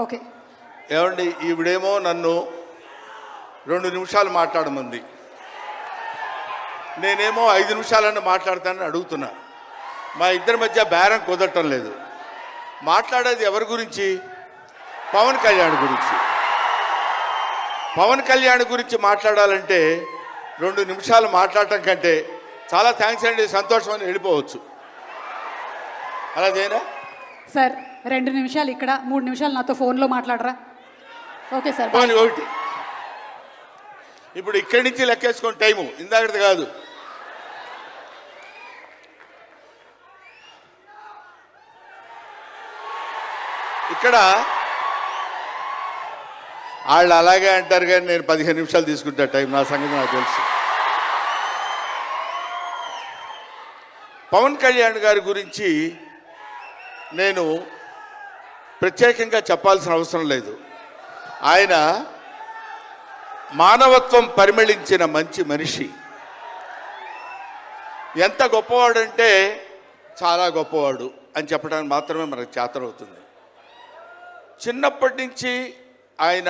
Okay. ఏమండి, ఈవిడేమో నన్ను 2 నిమిషాలు మాట్లాడమంది, నేనేమో 5 నిమిషాలన్నా మాట్లాడతానని అడుగుతున్నా. మా ఇద్దరి మధ్య బేరం కుదరటం లేదు. మాట్లాడేది ఎవరి గురించి? పవన్ కళ్యాణ్ గురించి. పవన్ కళ్యాణ్ గురించి మాట్లాడాలంటే 2 నిమిషాలు మాట్లాడటం కంటే చాలా థ్యాంక్స్ అండి, సంతోషం అని వెళ్ళిపోవచ్చు. అలా చేయనా సార్? 2 నిమిషాలు ఇక్కడ, 3 నిమిషాలు నాతో ఫోన్లో మాట్లాడరా? Okay sir. పోనీ ఒకటి. ఇప్పుడు ఇక్కడి నుంచి లెక్కేసుకోండి టైము, ఇందాకది కాదు. ఇక్కడ వాళ్ళు అలాగే అంటారు కానీ నేను 15 నిమిషాలు తీసుకుంటా టైం. నా సంగతి నాకు తెలుసు. పవన్ కళ్యాణ్ గారి గురించి నేను ప్రత్యేకంగా చెప్పాల్సిన అవసరం లేదు. ఆయన మానవత్వం పరిమళించిన మంచి మనిషి. ఎంత గొప్పవాడంటే చాలా గొప్పవాడు అని చెప్పడానికి మాత్రమే మనకు చేతనవుతుంది. చిన్నప్పటి నుంచి ఆయన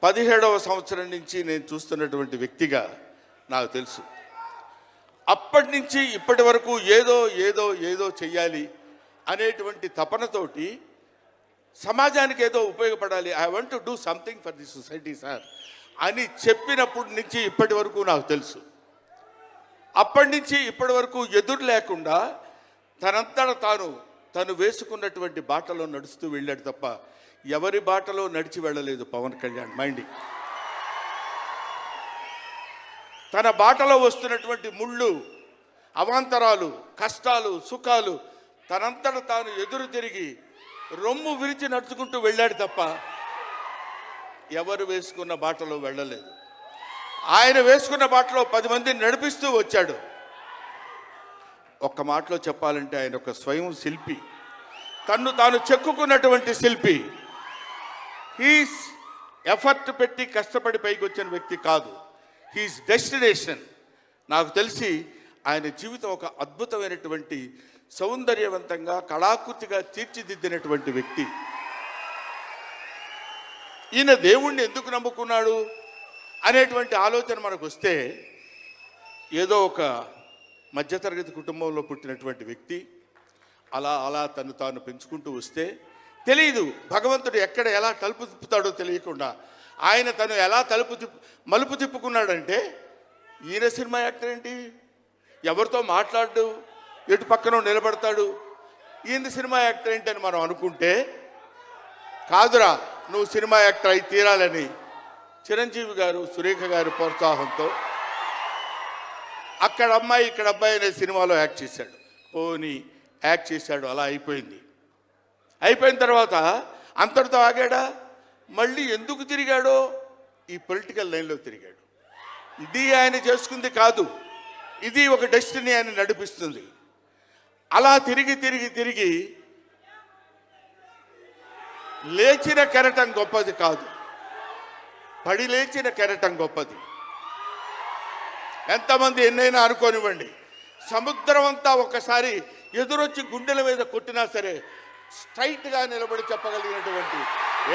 17వ సంవత్సరం నుంచి నేను చూస్తున్నటువంటి వ్యక్తిగా నాకు తెలుసు. అప్పటి నుంచి ఇప్పటి వరకు ఏదో ఏదో ఏదో చెయ్యాలి అనేటువంటి తపనతోటి సమాజానికి ఏదో ఉపయోగపడాలి, I want to do something for the society sir అని చెప్పినప్పటి నుంచి ఇప్పటి వరకు నాకు తెలుసు. అప్పటి నుంచి ఇప్పటి వరకు ఎదురు లేకుండా తనంతట తను వేసుకున్నటువంటి బాటలో నడుస్తూ వెళ్ళాడు తప్ప ఎవరి బాటలో నడిచి వెళ్ళలేదు పవన్ కళ్యాణ్. మైండ్ తన బాటలో వస్తున్నటువంటి ముళ్ళు, అవాంతరాలు, కష్టాలు, సుఖాలు తనంతట తాను ఎదురు తిరిగి రొమ్ము విరిచి నడుచుకుంటూ వెళ్ళాడు తప్ప ఎవరు వేసుకున్న బాటలో వెళ్ళలేదు. ఆయన వేసుకున్న బాటలో 10 మందిని నడిపిస్తూ వచ్చాడు. ఒక్క మాటలో చెప్పాలంటే ఆయన ఒక స్వయం శిల్పి, తన్ను తాను చెక్కుకున్నటువంటి శిల్పి. హీస్ ఎఫర్ట్ పెట్టి కష్టపడి పైకి వచ్చిన వ్యక్తి కాదు, హీస్ డెస్టినేషన్. నాకు తెలిసి ఆయన జీవితం ఒక అద్భుతమైనటువంటి సౌందర్యవంతంగా కళాకృతిగా తీర్చిదిద్దినటువంటి వ్యక్తి. ఈయన దేవుణ్ణి ఎందుకు నమ్ముకున్నాడు అనేటువంటి ఆలోచన మనకు వస్తే, ఏదో ఒక మధ్యతరగతి కుటుంబంలో పుట్టినటువంటి వ్యక్తి అలా అలా తను తాను పెంచుకుంటూ వస్తే తెలియదు భగవంతుడు ఎక్కడ ఎలా తలుపు తిప్పుతాడో తెలియకుండా ఆయన తను ఎలా మలుపు తిప్పుకున్నాడంటే, ఈయన సినిమా యాక్టర్ ఏంటి, ఎవరితో మాట్లాడు, ఎటు పక్కన నిలబడతాడు, ఈయన సినిమా యాక్టర్ ఏంటి అని మనం అనుకుంటే, కాదురా నువ్వు సినిమా యాక్టర్ అయి తీరాలని చిరంజీవి గారు, సురేఖ గారి ప్రోత్సాహంతో అక్కడ అమ్మాయి ఇక్కడ అబ్బాయి అనే సినిమాలో యాక్ట్ చేశాడు. పోనీ యాక్ట్ చేశాడు, అలా అయిపోయింది. అయిపోయిన తర్వాత అంతటితో ఆగాడా? మళ్ళీ ఎందుకు తిరిగాడో ఈ పొలిటికల్ లైన్లో తిరిగాడు. ఇది ఆయన చేసుకుంది కాదు, ఇది ఒక డెస్టినీ ఆయన నడిపిస్తుంది. అలా తిరిగి తిరిగి తిరిగి లేచిన కెరటం గొప్పది కాదు, పడి లేచిన కెరటం గొప్పది. ఎంతమంది ఎన్నైనా అనుకోనివ్వండి, సముద్రం అంతా ఒకసారి ఎదురొచ్చి గుండెల మీద కొట్టినా సరే స్ట్రైట్గా నిలబడి చెప్పగలిగినటువంటి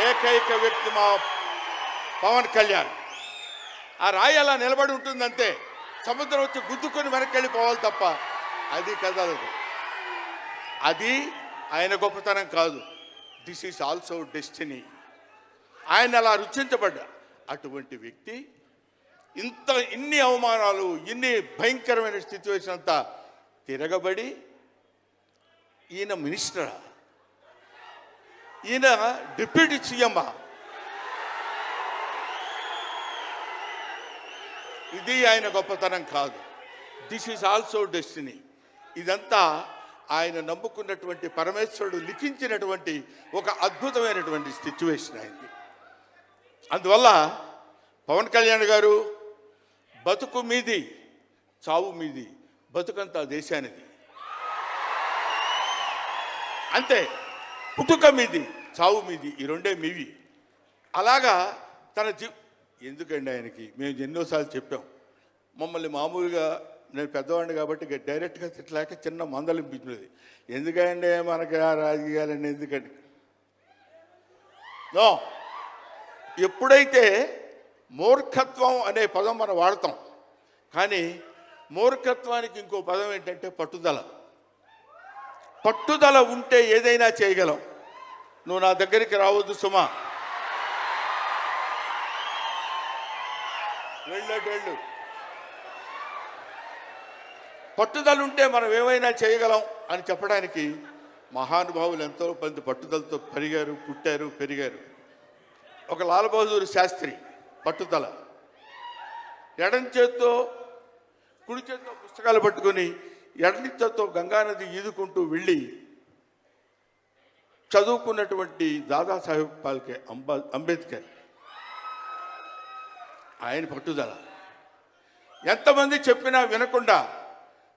ఏకైక వ్యక్తి మా పవన్ కళ్యాణ్. ఆ రాయి అలా నిలబడి ఉంటుందంతే, సముద్రం వచ్చి గుద్దుకొని వెనక్కి వెళ్ళిపోవాలి తప్ప అది కదలదు. అది ఆయన గొప్పతనం కాదు, దిస్ ఈజ్ ఆల్సో డెస్టినీ. ఆయన అలా రుచించబడ్డా అటువంటి వ్యక్తి ఇన్ని అవమానాలు, ఇన్ని భయంకరమైన సిచ్యువేషన్ అంతా తిరగబడి ఈయన మినిస్టరా, ఈయన డిప్యూటీ సీఎమ్మా, ఇది ఆయన గొప్పతనం కాదు, దిస్ ఈజ్ ఆల్సో డెస్టినీ. ఇదంతా ఆయన నమ్ముకున్నటువంటి పరమేశ్వరుడు లిఖించినటువంటి ఒక అద్భుతమైనటువంటి సిచ్యువేషన్ అయింది. అందువల్ల పవన్ కళ్యాణ్ గారు బతుకు మీది, చావు మీది, బతుకంతా దేశానిది అంతే. పుట్టుక మీది, చావు మీది, ఈ రెండే మీవి. అలాగా తన ఎందుకండి ఆయనకి మేము ఎన్నోసార్లు చెప్పాం, మమ్మల్ని మామూలుగా నేను పెద్దవాడిని కాబట్టి డైరెక్ట్గా తిట్టలేక చిన్న మందలింపించినది. ఎందుకంటే మనకి ఆ రాజకీయాలన్నీ ఎందుకండి, నో. ఎప్పుడైతే మూర్ఖత్వం అనే పదం మనం వాడతాం, కానీ మూర్ఖత్వానికి ఇంకో పదం ఏంటంటే పట్టుదల. పట్టుదల ఉంటే ఏదైనా చేయగలం. నువ్వు నా దగ్గరికి రావద్దు సుమా, వెళ్ళు. పట్టుదల ఉంటే మనం ఏమైనా చేయగలం అని చెప్పడానికి మహానుభావులు ఎంతో మంది పట్టుదలతో పుట్టారు, పెరిగారు. ఒక లాల్ బహదూర్ శాస్త్రి పట్టుదల. ఎడం చేత్తో కుడి చేత్తో పుస్తకాలు పట్టుకొని ఎడం చేత్తో గంగానది ఈదుకుంటూ వెళ్ళి చదువుకున్నటువంటి దాదాసాహెబ్ ఫాల్కే అంబేద్కర్. ఆయన పట్టుదల. ఎంతమంది చెప్పినా వినకుండా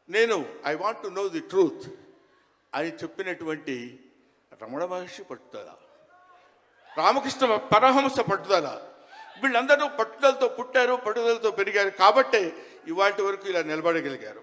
నేను I want to know the truth అని చెప్పినటువంటి రమణ మహర్షి పట్టుదల, రామకృష్ణ పరమహంస పట్టుదల. వీళ్ళందరూ పట్టుదలతో పుట్టారు, పట్టుదలతో పెరిగారు. కాబట్టే ఇవాటి వరకు ఇలా నిలబడగలిగారు.